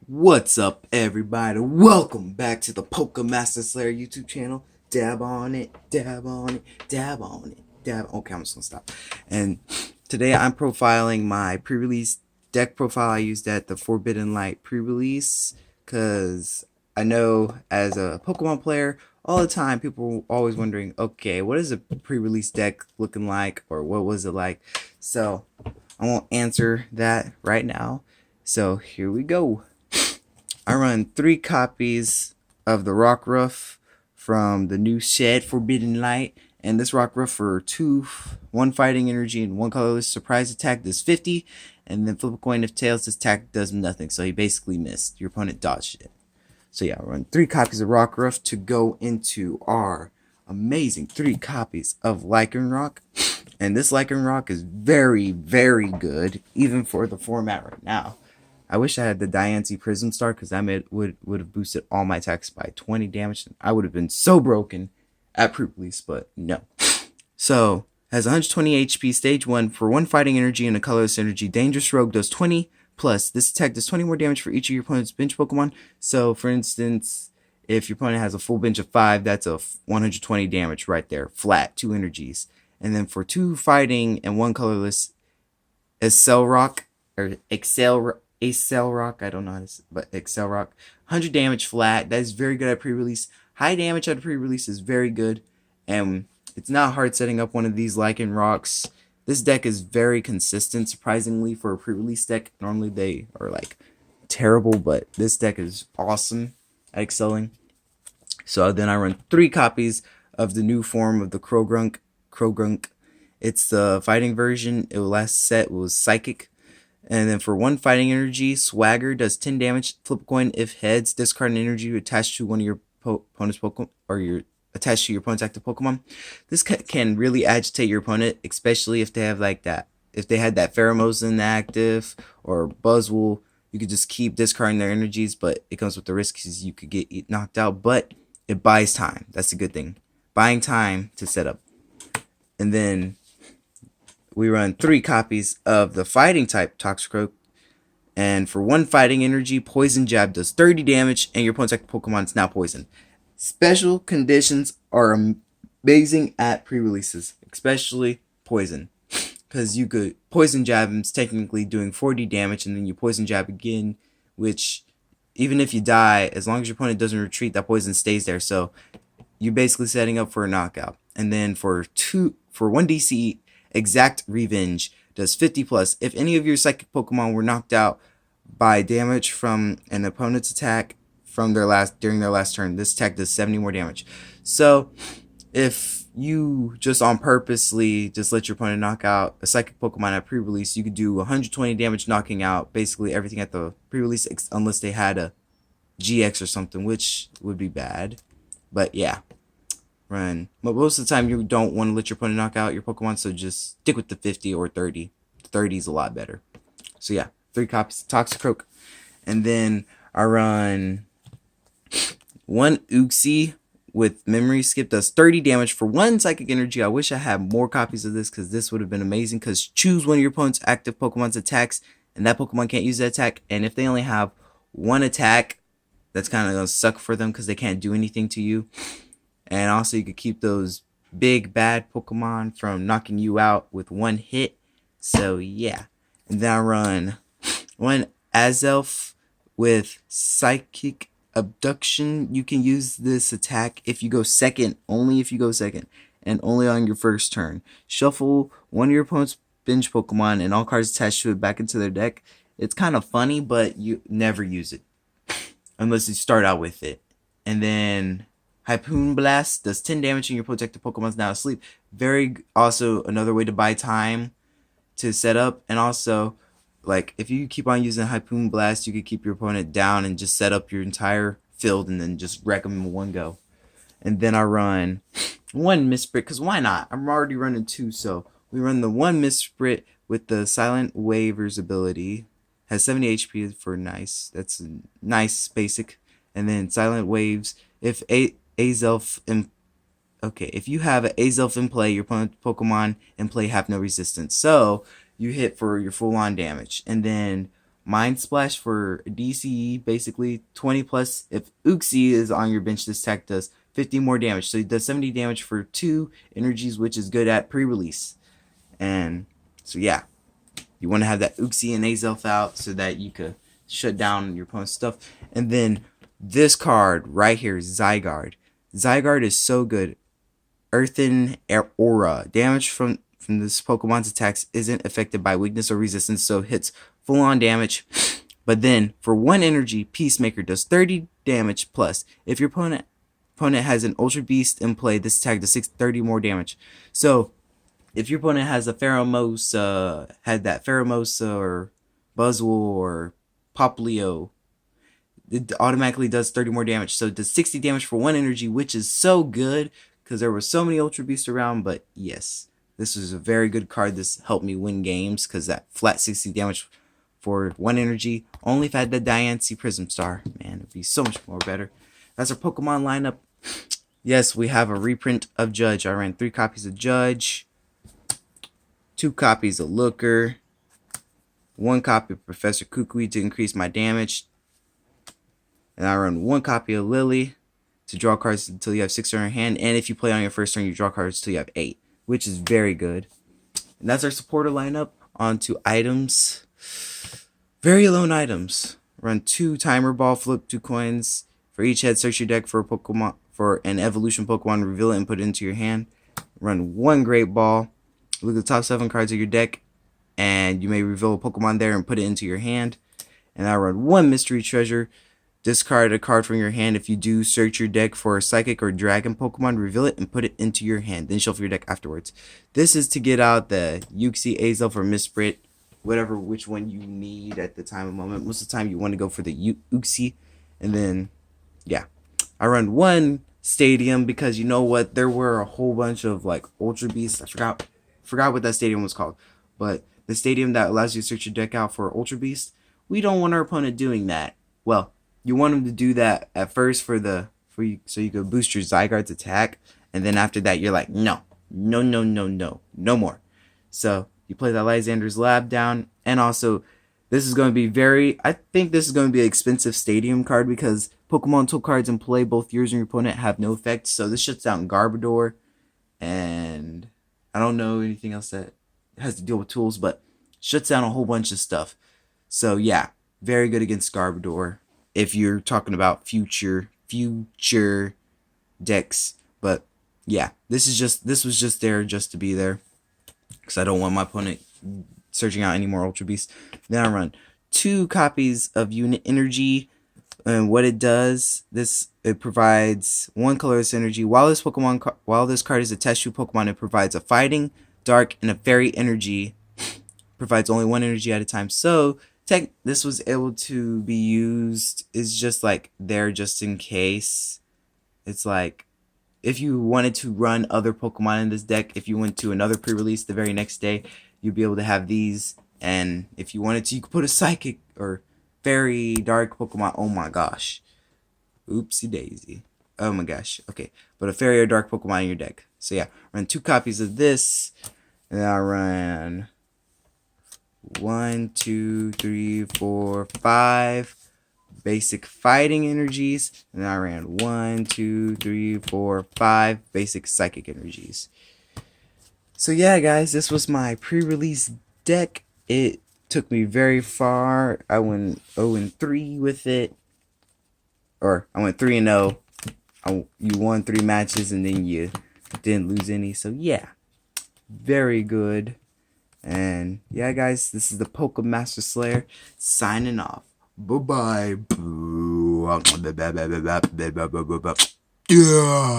What's up, everybody? Welcome back to the Pokemaster Slayer YouTube channel. Dab on it, dab on it, dab on it, dab. Okay, I'm just gonna stop. And today I'm profiling my pre-release deck profile I used at the Forbidden Light pre-release, because I know as a Pokemon player, all the time people are always wondering, okay, what is a pre-release deck looking like, or what was it like? So I won't answer that right now. So here we go. I run 3 copies of the Rockruff from the new Shed Forbidden Light, and this Rockruff for 1 fighting energy and 1 colorless surprise attack does 50, and then flip a coin if tails, this attack does nothing, so he basically missed. Your opponent dodged it. So yeah, I run 3 copies of Rockruff to go into our amazing 3 copies of Lycanroc. And this Lycanroc is very, very good, even for the format right now. I wish I had the Diancie Prism Star, because that would have boosted all my attacks by 20 damage. I would have been so broken at pre-release, but no. So, has 120 HP, stage 1, for 1 fighting energy and a colorless energy. Dangerous Rogue does 20, plus this attack does 20 more damage for each of your opponent's bench Pokemon. So, for instance, if your opponent has a full bench of 5, that's a 120 damage right there, flat, 2 energies. And then for 2 fighting and 1 colorless, Accelerock, I don't know how to say, but Accelerock, 100 damage flat. That is very good at pre-release. High damage at pre-release is very good, and it's not hard setting up one of these Lycanrocs. This deck is very consistent, surprisingly, for a pre-release deck. Normally they are like terrible, but this deck is awesome at excelling. So then I run 3 copies of the new form of the Croagunk. It's the fighting version. It last set was Psychic. And then for 1 fighting energy, Swagger does 10 damage. Flip a coin if heads. Discard an energy attached to one of your opponent's Pokemon, or attached to your opponent's active Pokemon. This can really agitate your opponent, especially if they have like that. If they had that Pheromosan active or Buzzwole, you could just keep discarding their energies, but it comes with the risk because you could get knocked out. But it buys time. That's a good thing. Buying time to set up. And then we run 3 copies of the fighting type Toxicroak, and for 1 fighting energy, Poison Jab does 30 damage, and your opponent's active Pokemon is now poisoned. Special conditions are amazing at pre-releases, especially poison, because you could Poison Jab is technically doing 40 damage, and then you Poison Jab again, which even if you die, as long as your opponent doesn't retreat, that poison stays there. So you're basically setting up for a knockout. And then for 1 DC, Exact Revenge does 50 plus. If any of your psychic Pokemon were knocked out by damage from an opponent's attack during their last turn, this attack does 70 more damage. So if you just on purposely just let your opponent knock out a psychic Pokemon at pre-release, you could do 120 damage knocking out basically everything at the pre-release, unless they had a GX or something, which would be bad. But yeah. Run. But most of the time you don't want to let your opponent knock out your Pokemon, so just stick with the 50 or 30. 30 is a lot better. So yeah, 3 copies of Toxicroak. And then I run 1 Uxie with Memory Skip, does 30 damage for 1 Psychic Energy. I wish I had more copies of this, because this would have been amazing, because choose one of your opponent's active Pokemon's attacks, and that Pokemon can't use that attack. And if they only have 1 attack, that's kind of going to suck for them, because they can't do anything to you. And also you could keep those big bad Pokemon from knocking you out with 1 hit. So yeah. And then I run 1 Azelf with Psychic Abduction. You can use this attack if you go second, only if you go second, and only on your first turn. Shuffle 1 of your opponent's bench Pokemon and all cards attached to it back into their deck. It's kind of funny, but you never use it unless you start out with it. And then Harpoon Blast does 10 damage and your protected Pokemon's now asleep. Also another way to buy time to set up. And also, like, if you keep on using Harpoon Blast, you could keep your opponent down and just set up your entire field and then just wreck them in one go. And then I run 1 Mesprit, because why not? I'm already running 2, so we run the 1 Mesprit with the Silent Waver's ability. Has 70 HP for nice. That's a nice basic. And then Silent Waves. If Azelf if you have an Azelf in play, your opponent's Pokemon in play have no resistance. So you hit for your full-on damage. And then Mind Splash for DCE, basically 20 plus. If Uxie is on your bench, this attack does 50 more damage. So it does 70 damage for 2 energies, which is good at pre-release. And so yeah, you want to have that Uxie and Azelf out so that you could shut down your opponent's stuff. And then this card right here, Zygarde. Zygarde is so good. Earthen Aura. Damage from this Pokemon's attacks isn't affected by weakness or resistance, so hits full on damage. But then for 1 energy, Peacemaker does 30 damage plus. If your opponent has an Ultra Beast in play, this attack does 30 more damage. So if your opponent has a Pheromosa, had that Pheromosa or Buzzwole or Popplio, it automatically does 30 more damage. So it does 60 damage for 1 energy, which is so good because there were so many Ultra Beasts around. But yes, this was a very good card. This helped me win games because that flat 60 damage for 1 energy. Only if I had the Diancie Prism Star, man, it'd be so much more better. That's our Pokemon lineup. Yes, we have a reprint of Judge. I ran 3 copies of Judge, 2 copies of Looker, 1 copy of Professor Kukui to increase my damage, and I run 1 copy of Lily to draw cards until you have 6 in your hand, and if you play on your first turn, you draw cards until you have 8, which is very good. And that's our supporter lineup. On to items. Very lone items. Run 2 Timer Ball, flip 2 coins. For each head, search your deck for a Pokemon, for an evolution Pokemon, reveal it and put it into your hand. Run 1 Great Ball. Look at the top 7 cards of your deck, and you may reveal a Pokemon there and put it into your hand. And I run 1 Mystery Treasure. Discard a card from your hand. If you do, search your deck for a Psychic or Dragon Pokemon, reveal it and put it into your hand. Then shuffle your deck afterwards. This is to get out the Uxie, Azelf, or Missprit, which one you need at the time of moment. Most of the time you want to go for the Uxie. And then, yeah. I run 1 Stadium because you know what? There were a whole bunch of like Ultra Beasts. I forgot what that stadium was called. But the stadium that allows you to search your deck out for Ultra Beast, we don't want our opponent doing that. Well, you want him to do that at first so you could boost your Zygarde's attack, and then after that you're like, no more. So you play the Lysander's Lab down, and also this is going to be I think this is going to be an expensive stadium card because Pokemon until cards in play both yours and your opponent have no effect. So this shuts down Garbodor, and I don't know anything else that has to deal with tools, but shuts down a whole bunch of stuff. So yeah, very good against Garbodor if you're talking about future decks. But yeah, this was just there just to be there because I don't want my opponent searching out any more Ultra Beasts. Then I run 2 copies of Unit Energy, and what it does, it provides 1 colorless energy. While this card is attached to a Pokemon, it provides a Fighting, Dark, and a Fairy energy. Provides only 1 energy at a time. So this was able to be used. Is just like there just in case. It's like if you wanted to run other Pokemon in this deck, if you went to another pre-release the very next day, you'd be able to have these. And if you wanted to, you could put a Psychic or Fairy Dark Pokemon. Oh my gosh. Oopsie daisy. Oh my gosh. Okay. But a Fairy or Dark Pokemon in your deck. So yeah, run 2 copies of this. And I run 1, 2, 3, 4, 5 basic Fighting energies. And I ran 1, 2, 3, 4, 5 basic Psychic energies. So yeah, guys, this was my pre-release deck. It took me very far. I went 0-3 with it. Or I went 3-0. You won 3 matches and then you didn't lose any. So yeah, very good. And yeah, guys, this is the Pokemaster Slayer signing off. Bye bye. Yeah.